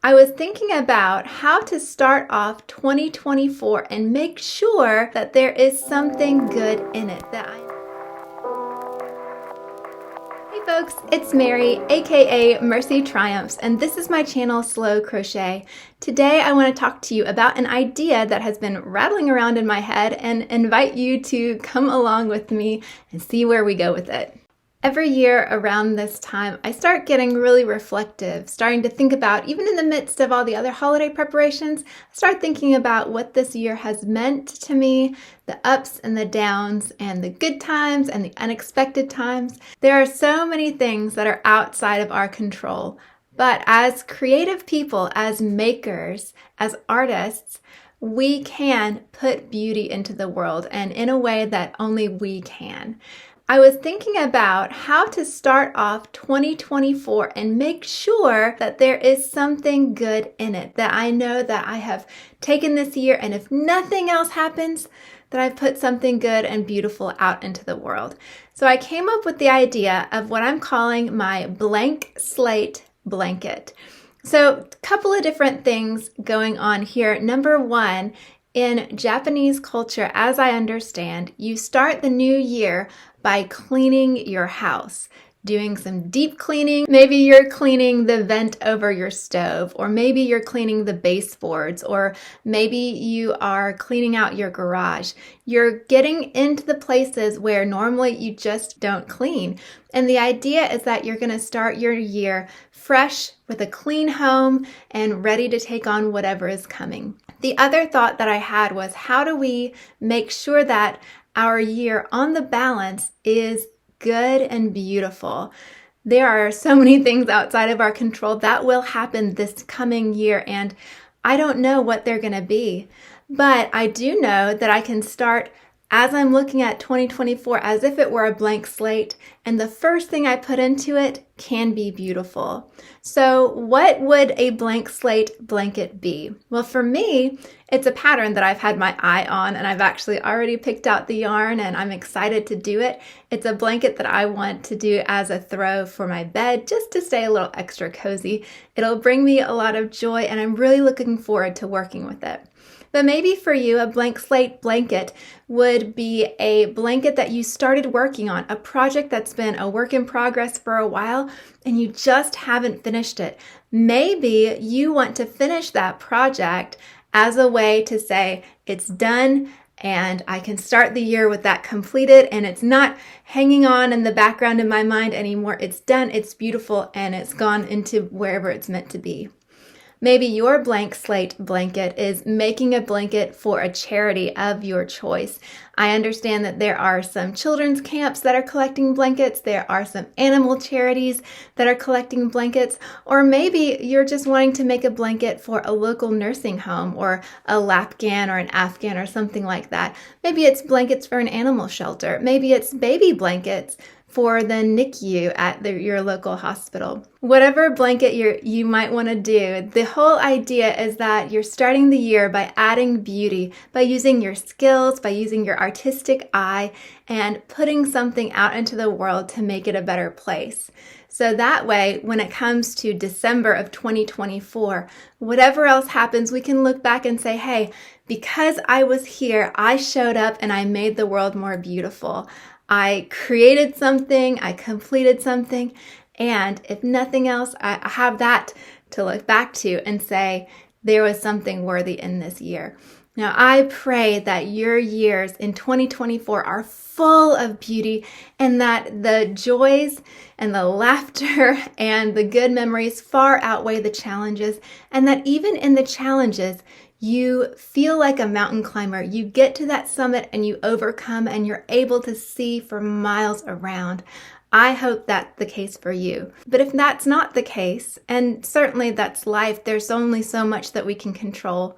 I was thinking about how to start off 2024 and make sure that there is something good in it Hey folks, it's Mary, aka MercyTriumphs, and this is my channel Slow Crochet. Today I want to talk to you about an idea that has been rattling around in my head and invite you to come along with me and see where we go with it. Every year around this time, I start getting really reflective, starting to think about, even in the midst of all the other holiday preparations, I start thinking about what this year has meant to me, the ups and the downs, and the good times and the unexpected times. There are so many things that are outside of our control, but as creative people, as makers, as artists, we can put beauty into the world and in a way that only we can. I was thinking about how to start off 2024 and make sure that there is something good in it, that I know that I have taken this year, and if nothing else happens, that I've put something good and beautiful out into the world. So I came up with the idea of what I'm calling my blank slate blanket. So a couple of different things going on here. Number one, in Japanese culture, as I understand, you start the new year by cleaning your house, doing some deep cleaning. Maybe you're cleaning the vent over your stove, or maybe you're cleaning the baseboards, or maybe you are cleaning out your garage. You're getting into the places where normally you just don't clean. And the idea is that you're going to start your year fresh with a clean home and ready to take on whatever is coming. The other thought that I had was, how do we make sure that our year on the balance is good and beautiful? There are so many things outside of our control that will happen this coming year, and I don't know what they're going to be. But I do know that I can start as I'm looking at 2024 as if it were a blank slate, and the first thing I put into it can be beautiful. So what would a blank slate blanket be? Well, for me, it's a pattern that I've had my eye on, and I've actually already picked out the yarn, and I'm excited to do it. It's a blanket that I want to do as a throw for my bed, just to stay a little extra cozy. It'll bring me a lot of joy, and I'm really looking forward to working with it. But maybe for you, a blank slate blanket would be a blanket that you started working on, a project that's been a work in progress for a while, and you just haven't finished it. Maybe you want to finish that project as a way to say, it's done, and I can start the year with that completed, and it's not hanging on in the background in my mind anymore. It's done, it's beautiful, and it's gone into wherever it's meant to be. Maybe your blank slate blanket is making a blanket for a charity of your choice. I understand that there are some children's camps that are collecting blankets. There are some animal charities that are collecting blankets. Or maybe you're just wanting to make a blanket for a local nursing home, or a Lapgan or an Afghan or something like that. Maybe it's blankets for an animal shelter. Maybe it's baby blankets for the NICU at your local hospital. Whatever blanket you might want to do, the whole idea is that you're starting the year by adding beauty, by using your skills, by using your artistic eye, and putting something out into the world to make it a better place. So that way, when it comes to December of 2024, whatever else happens, we can look back and say, hey, because I was here, I showed up and I made the world more beautiful. I created something, I completed something, and if nothing else, I have that to look back to and say, there was something worthy in this year. Now, I pray that your years in 2024 are full of beauty, and that the joys and the laughter and the good memories far outweigh the challenges, and that even in the challenges, you feel like a mountain climber. You get to that summit and you overcome, and you're able to see for miles around. I hope that's the case for you. But if that's not the case, and certainly that's life, there's only so much that we can control,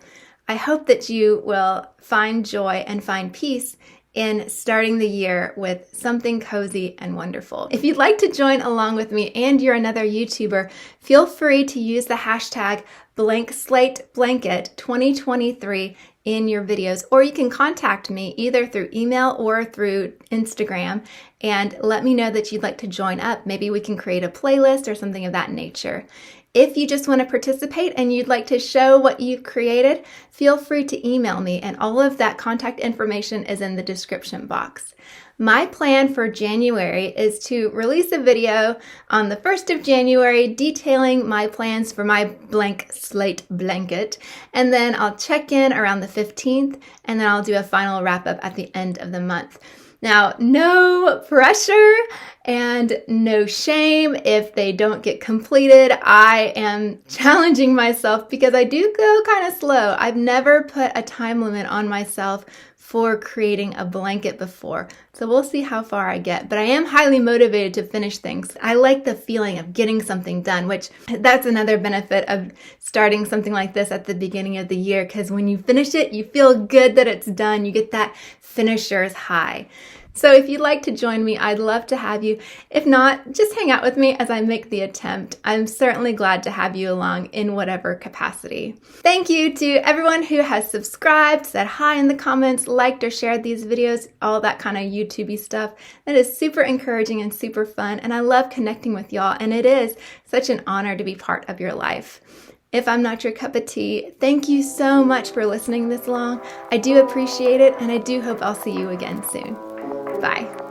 I hope that you will find joy and find peace in starting the year with something cozy and wonderful. If you'd like to join along with me and you're another YouTuber, feel free to use the hashtag #BlankSlateBlanket2023 in your videos, or you can contact me either through email or through Instagram and let me know that you'd like to join up. Maybe we can create a playlist or something of that nature. If you just want to participate and you'd like to show what you've created, feel free to email me, and all of that contact information is in the description box. My plan for January is to release a video on the 1st of January detailing my plans for my blank slate blanket, and then I'll check in around the 15th, and then I'll do a final wrap up at the end of the month. Now, no pressure and no shame if they don't get completed. I am challenging myself because I do go kind of slow. I've never put a time limit on myself for creating a blanket before. So we'll see how far I get, but I am highly motivated to finish things. I like the feeling of getting something done, which that's another benefit of starting something like this at the beginning of the year, because when you finish it, you feel good that it's done. You get that finisher's high. So if you'd like to join me, I'd love to have you. If not, just hang out with me as I make the attempt. I'm certainly glad to have you along in whatever capacity. Thank you to everyone who has subscribed, said hi in the comments, liked or shared these videos, all that kind of YouTube-y stuff. That is super encouraging and super fun, and I love connecting with y'all, and it is such an honor to be part of your life. If I'm not your cup of tea, thank you so much for listening this long. I do appreciate it, and I do hope I'll see you again soon. Bye.